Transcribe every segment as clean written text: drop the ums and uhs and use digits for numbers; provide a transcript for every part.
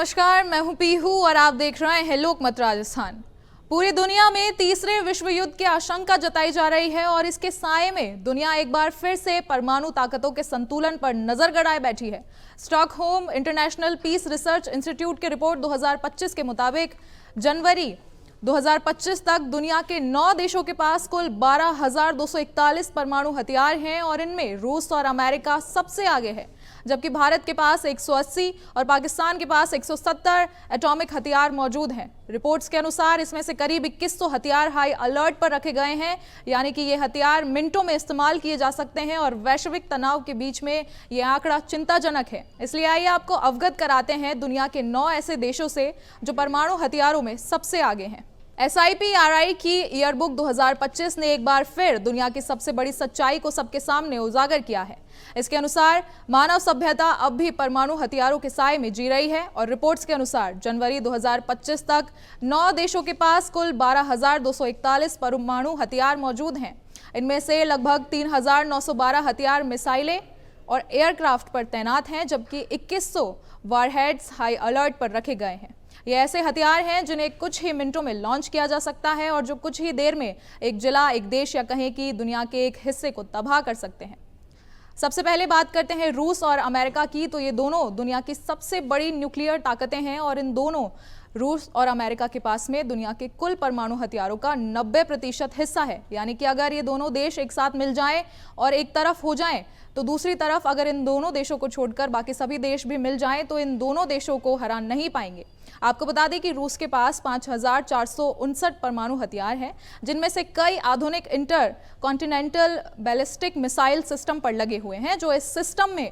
नमस्कार, मैं हूं पीहू और आप देख रहे हैं लोकमत राजस्थान। पूरी दुनिया में तीसरे विश्व युद्ध की आशंका जताई जा रही है और इसके साए में दुनिया एक बार फिर से परमाणु ताकतों के संतुलन पर नजर गड़ाए बैठी है। Stockholm International Peace Research Institute की रिपोर्ट 2025 के मुताबिक जनवरी 2025 तक दुनिया के 9 देशों के पास कुल 12,241 परमाणु हथियार हैं और इनमें रूस और अमेरिका सबसे आगे है, जबकि भारत के पास 180 और पाकिस्तान के पास 170 एटॉमिक हथियार मौजूद हैं। रिपोर्ट्स के अनुसार इसमें से करीब 2100 हथियार हाई अलर्ट पर रखे गए हैं, यानी कि ये हथियार मिनटों में इस्तेमाल किए जा सकते हैं और वैश्विक तनाव के बीच में ये आंकड़ा चिंताजनक है। इसलिए आइए आपको अवगत कराते हैं दुनिया के 9 ऐसे देशों से जो परमाणु हथियारों में सबसे आगे हैं। SIPRI की ईयरबुक 2025 ने एक बार फिर दुनिया की सबसे बड़ी सच्चाई को सबके सामने उजागर किया है। इसके अनुसार मानव सभ्यता अब भी परमाणु हथियारों के साए में जी रही है और रिपोर्ट्स के अनुसार जनवरी 2025 तक 9 देशों के पास कुल 12,241 परमाणु हथियार मौजूद हैं। इनमें से लगभग 3,912 हथियार मिसाइलें और एयरक्राफ्ट पर तैनात हैं, जबकि 2100 वॉरहेड्स हाई अलर्ट पर रखे गए हैं। ये ऐसे हथियार हैं जिन्हें कुछ ही मिनटों में लॉन्च किया जा सकता है और जो कुछ ही देर में एक जिला, एक देश या कहें कि दुनिया के एक हिस्से को तबाह कर सकते हैं। सबसे पहले बात करते हैं रूस और अमेरिका की। तो ये दोनों दुनिया की सबसे बड़ी न्यूक्लियर ताकतें हैं और इन दोनों रूस और अमेरिका के पास में दुनिया के कुल परमाणु हथियारों का 90% हिस्सा है। यानी कि अगर ये दोनों देश एक साथ मिल जाएं और एक तरफ हो जाएं, तो दूसरी तरफ अगर इन दोनों देशों को छोड़कर बाकी सभी देश भी मिल जाएं तो इन दोनों देशों को हरा नहीं पाएंगे। आपको बता दें कि रूस के पास 5,459 परमाणु हथियार हैं, जिनमें से कई आधुनिक inter continental ballistic missile system पर लगे हुए हैं। जो इस सिस्टम में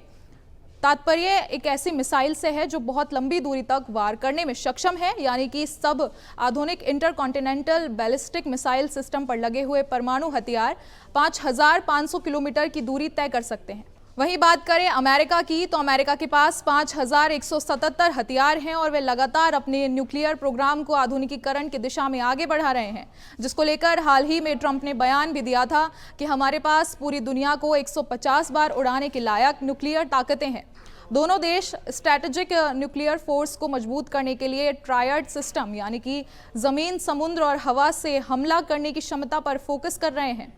तात्पर्य एक ऐसी मिसाइल से है जो बहुत लंबी दूरी तक वार करने में सक्षम है, यानी कि सब आधुनिक इंटरकॉन्टिनेंटल बैलिस्टिक मिसाइल सिस्टम पर लगे हुए परमाणु हथियार 5,500 किलोमीटर की दूरी तय कर सकते हैं। वहीं बात करें अमेरिका की, तो अमेरिका के पास 5,177 हथियार हैं और वे लगातार अपने न्यूक्लियर प्रोग्राम को आधुनिकीकरण की दिशा में आगे बढ़ा रहे हैं, जिसको लेकर हाल ही में ट्रंप ने बयान भी दिया था कि हमारे पास पूरी दुनिया को 150 बार उड़ाने के लायक न्यूक्लियर ताकतें हैं। दोनों देश स्ट्रैटेजिक न्यूक्लियर फोर्स को मजबूत करने के लिए ट्रायड सिस्टम, यानी कि जमीन, समुद्र और हवा से हमला करने की क्षमता पर फोकस कर रहे हैं।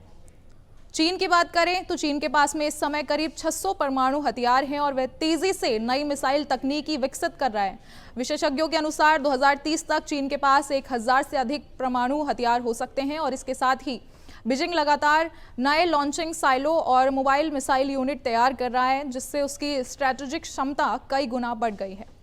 चीन की बात करें तो चीन के पास में इस समय करीब 600 परमाणु हथियार हैं और वह तेजी से नई मिसाइल तकनीकी विकसित कर रहा है। विशेषज्ञों के अनुसार 2030 तक चीन के पास 1000 से अधिक परमाणु हथियार हो सकते हैं और इसके साथ ही बीजिंग लगातार नए लॉन्चिंग साइलो और मोबाइल मिसाइल यूनिट तैयार कर रहा है, जिससे उसकी स्ट्रैटेजिक क्षमता कई गुना बढ़ गई है।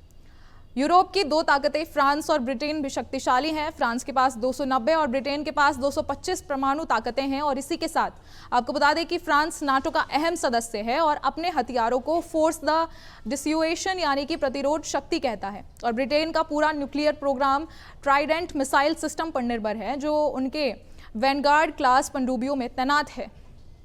यूरोप की 2 ताकतें फ्रांस और ब्रिटेन भी शक्तिशाली हैं। फ्रांस के पास 290 और ब्रिटेन के पास 225 परमाणु ताकतें हैं और इसी के साथ आपको बता दें कि फ्रांस नाटो का अहम सदस्य है और अपने हथियारों को फोर्स द डिस्यूएशन यानी कि प्रतिरोध शक्ति कहता है। और ब्रिटेन का पूरा nuclear programme Trident missile system पर निर्भर है, जो उनके वैनगार्ड क्लास पनडुब्बियों में तैनात है।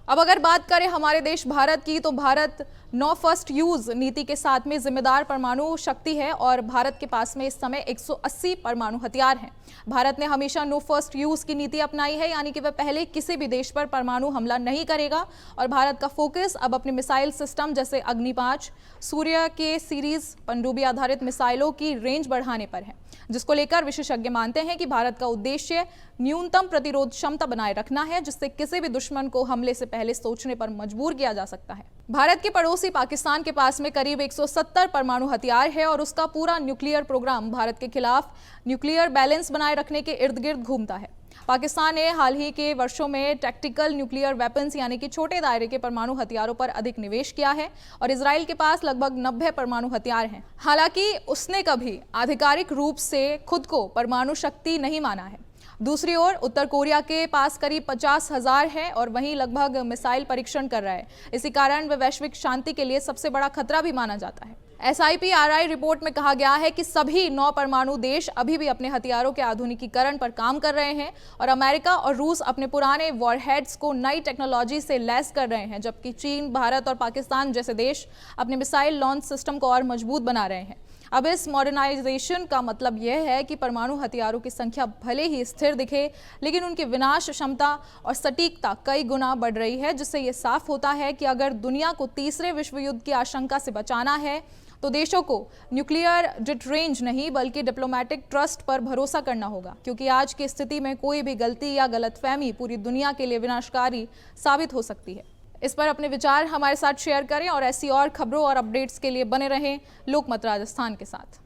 अब अगर बात करें हमारे देश भारत की, तो भारत नो फर्स्ट यूज नीति के साथ में जिम्मेदार परमाणु शक्ति है और भारत के पास में इस समय 180 परमाणु हथियार हैं। भारत ने हमेशा नो फर्स्ट यूज की नीति अपनाई है, यानी कि वह पहले किसी भी देश पर परमाणु हमला नहीं करेगा और भारत का फोकस अब अपने मिसाइल सिस्टम जैसे अग्नि 5, सूर्य के सीरीज पनडुब्बी आधारित मिसाइलों की रेंज बढ़ाने पर है, जिसको लेकर विशेषज्ञ मानते हैं कि भारत का उद्देश्य न्यूनतम प्रतिरोध क्षमता बनाए रखना है, जिससे किसी भी दुश्मन को हमले से पहले सोचने पर मजबूर किया जा सकता है। भारत के पड़ोसी पाकिस्तान के पास में करीब 170 परमाणु हथियार है और उसका पूरा न्यूक्लियर प्रोग्राम भारत के खिलाफ न्यूक्लियर बैलेंस बनाए रखने के इर्द गिर्द घूमता है। पाकिस्तान ने हाल ही के वर्षों में टैक्टिकल न्यूक्लियर वेपन्स यानी कि छोटे दायरे के परमाणु हथियारों पर अधिक निवेश किया है और इजराइल के पास लगभग 90 परमाणु हथियार हैं। हालांकि उसने कभी आधिकारिक रूप से खुद को परमाणु शक्ति नहीं माना है। दूसरी ओर उत्तर कोरिया के पास करीब 50,000 है और वहीं लगभग मिसाइल परीक्षण कर रहा है। इसी कारण वह वैश्विक शांति के लिए सबसे बड़ा खतरा भी माना जाता है। SIPRI रिपोर्ट में कहा गया है कि सभी 9 परमाणु देश अभी भी अपने हथियारों के आधुनिकीकरण पर काम कर रहे हैं और अमेरिका और रूस अपने पुराने वॉरहेड्स को नई टेक्नोलॉजी से लैस कर रहे हैं, जबकि चीन, भारत और पाकिस्तान जैसे देश अपने मिसाइल लॉन्च सिस्टम को और मजबूत बना रहे हैं। अब इस मॉडर्नाइजेशन का मतलब यह है कि परमाणु हथियारों की संख्या भले ही स्थिर दिखे, लेकिन उनकी विनाश क्षमता और सटीकता कई गुना बढ़ रही है, जिससे यह साफ होता है कि अगर दुनिया को तीसरे विश्व युद्ध की आशंका से बचाना है तो देशों को न्यूक्लियर जेट रेंज नहीं बल्कि डिप्लोमेटिक ट्रस्ट पर भरोसा करना होगा, क्योंकि आज की स्थिति में कोई भी गलती या गलतफहमी पूरी दुनिया के लिए विनाशकारी साबित हो सकती है। इस पर अपने विचार हमारे साथ शेयर करें और ऐसी और खबरों और अपडेट्स के लिए बने रहें लोकमत राजस्थान के साथ।